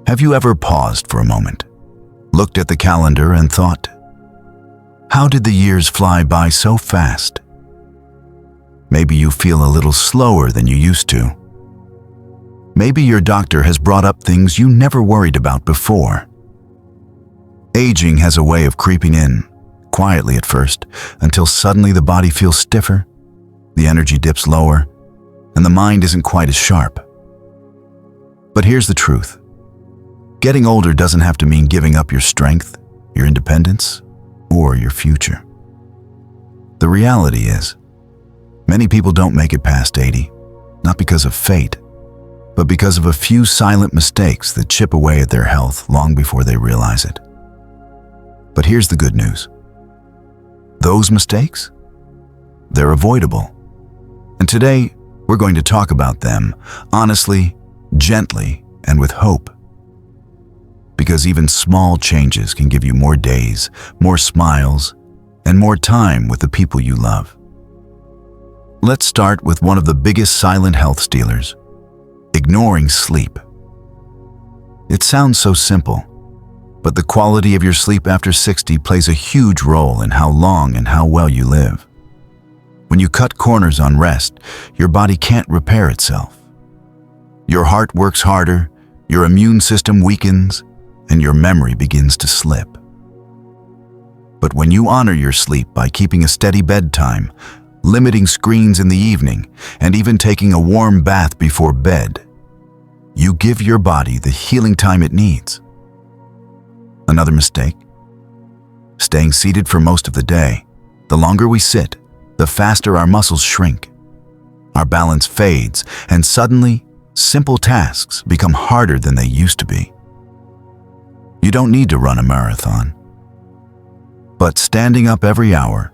Have you ever paused for a moment, looked at the calendar and thought, how did the years fly by so fast? Maybe you feel a little slower than you used to. Maybe your doctor has brought up things you never worried about before. Aging has a way of creeping in, quietly at first, until suddenly the body feels stiffer, the energy dips lower, and the mind isn't quite as sharp. But here's the truth. Getting older doesn't have to mean giving up your strength, your independence, or your future. The reality is, many people don't make it past 80, not because of fate, but because of a few silent mistakes that chip away at their health long before they realize it. But here's the good news. Those mistakes? They're avoidable. And today, we're going to talk about them honestly, gently, and with hope. Because even small changes can give you more days, more smiles, and more time with the people you love. Let's start with one of the biggest silent health stealers, ignoring sleep. It sounds so simple, but the quality of your sleep after 60 plays a huge role in how long and how well you live. When you cut corners on rest, your body can't repair itself. Your heart works harder, your immune system weakens, and your memory begins to slip. But when you honor your sleep by keeping a steady bedtime, limiting screens in the evening, and even taking a warm bath before bed, you give your body the healing time it needs. Another mistake? Staying seated for most of the day. The longer we sit, the faster our muscles shrink. Our balance fades, and suddenly, simple tasks become harder than they used to be. You don't need to run a marathon. But standing up every hour,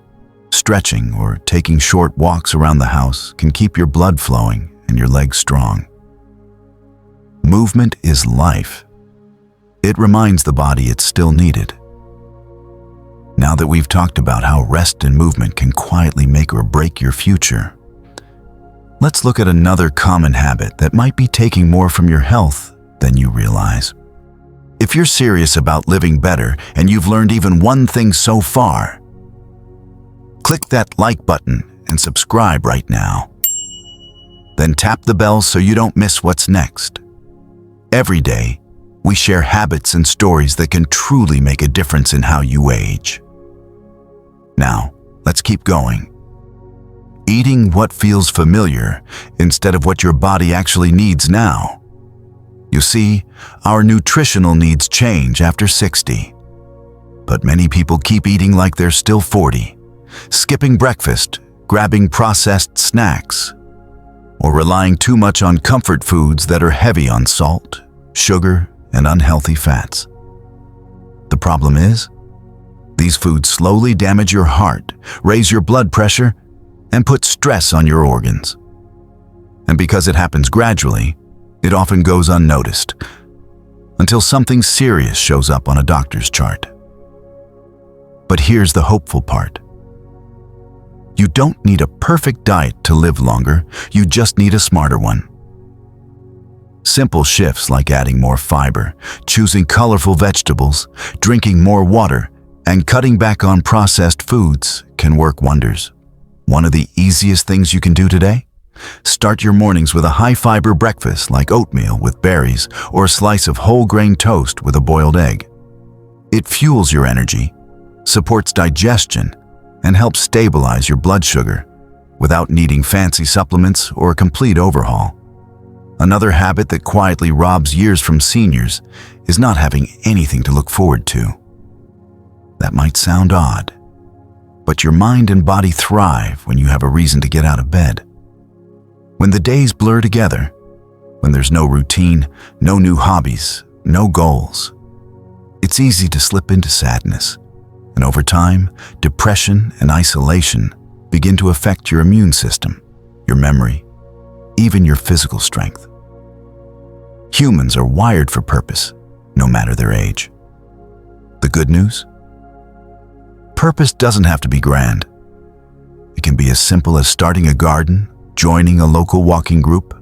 stretching or taking short walks around the house can keep your blood flowing and your legs strong. Movement is life. It reminds the body it's still needed. Now that we've talked about how rest and movement can quietly make or break your future, let's look at another common habit that might be taking more from your health than you realize. If you're serious about living better and you've learned even one thing so far, click that like button and subscribe right now. Then tap the bell so you don't miss what's next. Every day, we share habits and stories that can truly make a difference in how you age. Now, let's keep going. Eating what feels familiar instead of what your body actually needs now. You see, our nutritional needs change after 60. But many people keep eating like they're still 40, skipping breakfast, grabbing processed snacks, or relying too much on comfort foods that are heavy on salt, sugar, and unhealthy fats. The problem is, these foods slowly damage your heart, raise your blood pressure, and put stress on your organs. And because it happens gradually, it often goes unnoticed, until something serious shows up on a doctor's chart. But here's the hopeful part. You don't need a perfect diet to live longer, you just need a smarter one. Simple shifts like adding more fiber, choosing colorful vegetables, drinking more water, and cutting back on processed foods can work wonders. One of the easiest things you can do today? Start your mornings with a high-fiber breakfast like oatmeal with berries or a slice of whole grain toast with a boiled egg. It fuels your energy, supports digestion, and helps stabilize your blood sugar without needing fancy supplements or a complete overhaul. Another habit that quietly robs years from seniors is not having anything to look forward to. That might sound odd, but your mind and body thrive when you have a reason to get out of bed. When the days blur together, when there's no routine, no new hobbies, no goals, it's easy to slip into sadness. And over time, depression and isolation begin to affect your immune system, your memory, even your physical strength. Humans are wired for purpose, no matter their age. The good news? Purpose doesn't have to be grand. It can be as simple as starting a garden, joining a local walking group,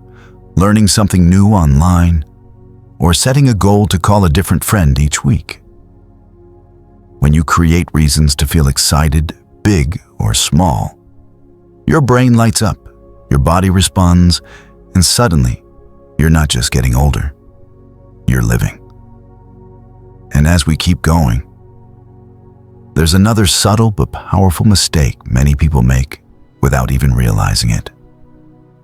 learning something new online, or setting a goal to call a different friend each week. When you create reasons to feel excited, big or small, your brain lights up, your body responds, and suddenly, you're not just getting older, you're living. And as we keep going, there's another subtle but powerful mistake many people make without even realizing it.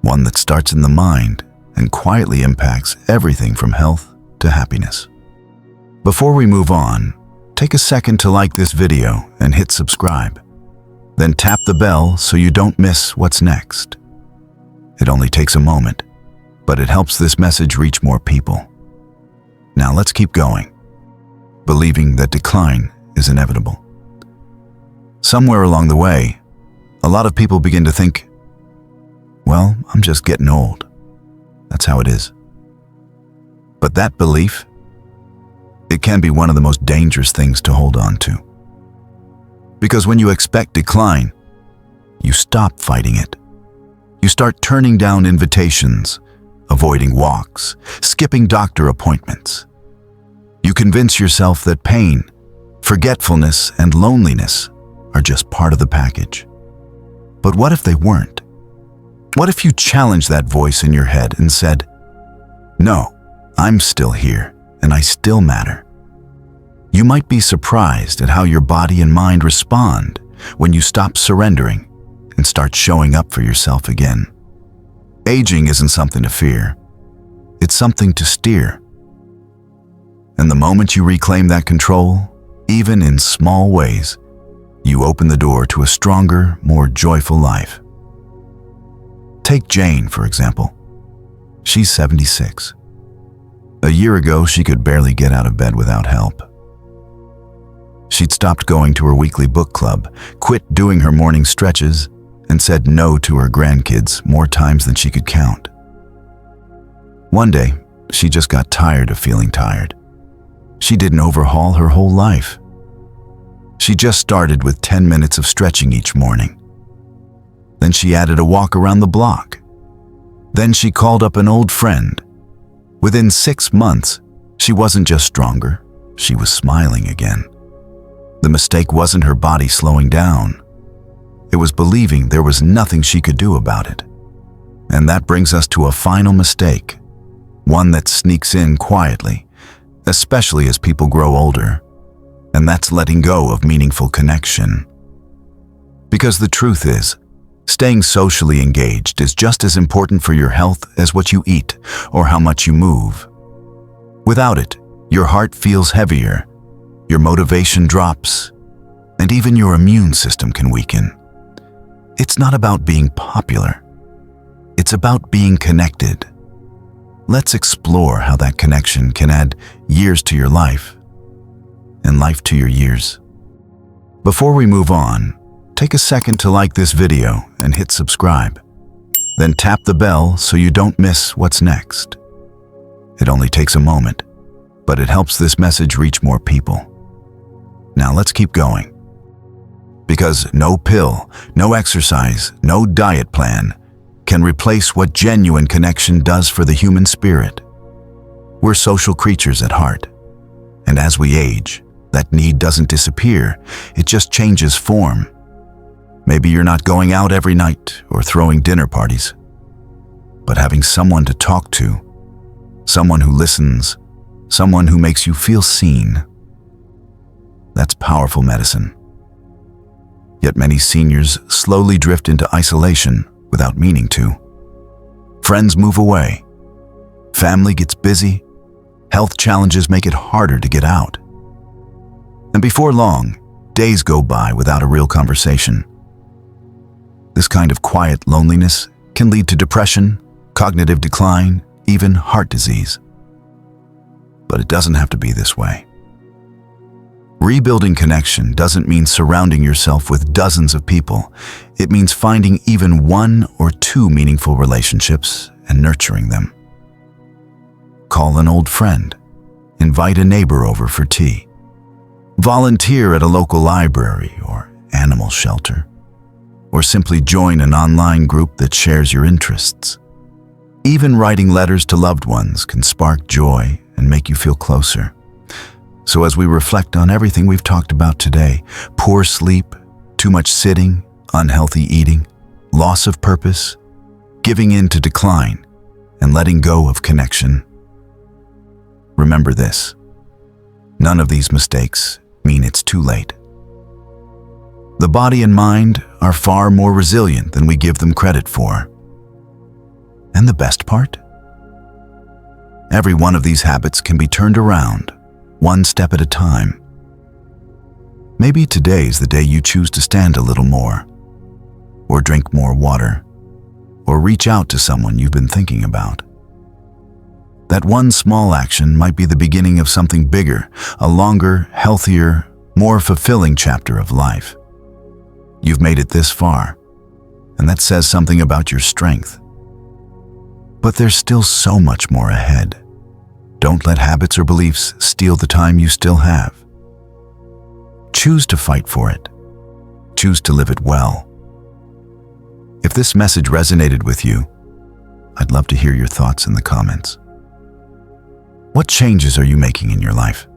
One that starts in the mind and quietly impacts everything from health to happiness. Before we move on, take a second to like this video and hit subscribe. Then tap the bell so you don't miss what's next. It only takes a moment, but it helps this message reach more people. Now let's keep going, believing that decline is inevitable. Somewhere along the way, a lot of people begin to think, well, I'm just getting old. That's how it is. But that belief, it can be one of the most dangerous things to hold on to. Because when you expect decline, you stop fighting it. You start turning down invitations, avoiding walks, skipping doctor appointments. You convince yourself that pain, forgetfulness, and loneliness are just part of the package. But what if they weren't? What if you challenged that voice in your head and said, no, I'm still here and I still matter? You might be surprised at how your body and mind respond when you stop surrendering and start showing up for yourself again. Aging isn't something to fear. It's something to steer. And the moment you reclaim that control, even in small ways, you open the door to a stronger, more joyful life. Take Jane, for example. She's 76. A year ago, she could barely get out of bed without help. She'd stopped going to her weekly book club, quit doing her morning stretches, and said no to her grandkids more times than she could count. One day, she just got tired of feeling tired. She didn't overhaul her whole life. She just started with 10 minutes of stretching each morning. Then she added a walk around the block. Then she called up an old friend. Within 6 months, she wasn't just stronger, she was smiling again. The mistake wasn't her body slowing down. It was believing there was nothing she could do about it. And that brings us to a final mistake, one that sneaks in quietly, especially as people grow older, and that's letting go of meaningful connection. Because the truth is, staying socially engaged is just as important for your health as what you eat or how much you move. Without it, your heart feels heavier, your motivation drops, and even your immune system can weaken. It's not about being popular. It's about being connected. Let's explore how that connection can add years to your life and life to your years. Before we move on, take a second to like this video and hit subscribe. Then tap the bell so you don't miss what's next. It only takes a moment, but it helps this message reach more people. Now let's keep going. Because no pill, no exercise, no diet plan can replace what genuine connection does for the human spirit. We're social creatures at heart, and as we age, that need doesn't disappear, it just changes form. Maybe you're not going out every night or throwing dinner parties, but having someone to talk to, someone who listens, someone who makes you feel seen. That's powerful medicine. Yet many seniors slowly drift into isolation without meaning to. Friends move away. Family gets busy. Health challenges make it harder to get out. And before long, days go by without a real conversation. This kind of quiet loneliness can lead to depression, cognitive decline, even heart disease. But it doesn't have to be this way. Rebuilding connection doesn't mean surrounding yourself with dozens of people. It means finding even 1 or 2 meaningful relationships and nurturing them. Call an old friend. Invite a neighbor over for tea. Volunteer at a local library or animal shelter. Or simply join an online group that shares your interests. Even writing letters to loved ones can spark joy and make you feel closer. So as we reflect on everything we've talked about today, poor sleep, too much sitting, unhealthy eating, loss of purpose, giving in to decline, and letting go of connection, remember this: none of these mistakes mean it's too late. The body and mind are far more resilient than we give them credit for. And the best part? Every one of these habits can be turned around, one step at a time. Maybe today's the day you choose to stand a little more, or drink more water, or reach out to someone you've been thinking about. That one small action might be the beginning of something bigger, a longer, healthier, more fulfilling chapter of life. You've made it this far, and that says something about your strength. But there's still so much more ahead. Don't let habits or beliefs steal the time you still have. Choose to fight for it. Choose to live it well. If this message resonated with you, I'd love to hear your thoughts in the comments. What changes are you making in your life?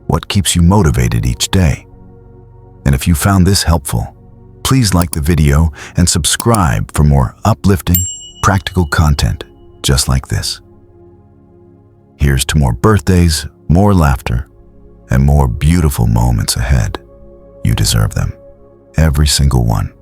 What keeps you motivated each day? And if you found this helpful, please like the video and subscribe for more uplifting, practical content just like this. Here's to more birthdays, more laughter, and more beautiful moments ahead. You deserve them, every single one.